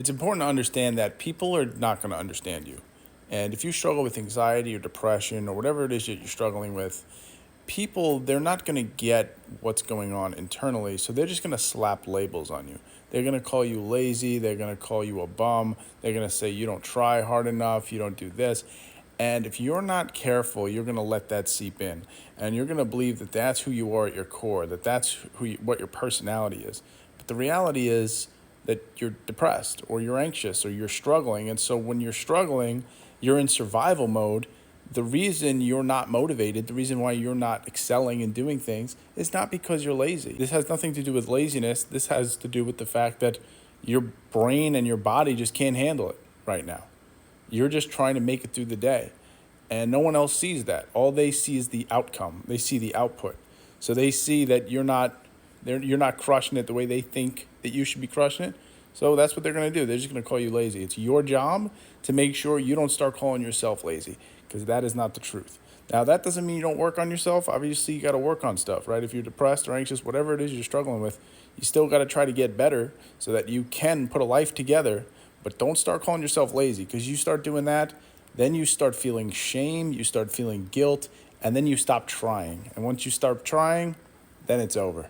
It's important to understand that people are not going to understand you. And if you struggle with anxiety or depression or whatever it is that you're struggling with, people, they're not going to get what's going on internally. So they're just going to slap labels on you. They're going to call you lazy. They're going to call you a bum. They're going to say you don't try hard enough. You don't do this. And if you're not careful, you're going to let that seep in. And you're going to believe that that's who you are at your core, that that's what your personality is. But the reality is, that you're depressed or you're anxious or you're struggling. And so when you're struggling, you're in survival mode. The reason you're not motivated, the reason why you're not excelling and doing things is not because you're lazy. This has nothing to do with laziness. This has to do with the fact that your brain and your body just can't handle it right now. You're just trying to make it through the day. And no one else sees that. All they see is the outcome. They see the output. So they see that you're not crushing it the way they think that you should be crushing it. So that's what they're going to do. They're just going to call you lazy. It's your job to make sure you don't start calling yourself lazy, because that is not the truth. Now, that doesn't mean you don't work on yourself. Obviously, you got to work on stuff, right? If you're depressed or anxious, whatever it is you're struggling with, you still got to try to get better so that you can put a life together. But don't start calling yourself lazy, because you start doing that, then you start feeling shame, you start feeling guilt, and then you stop trying. And once you start trying, then it's over.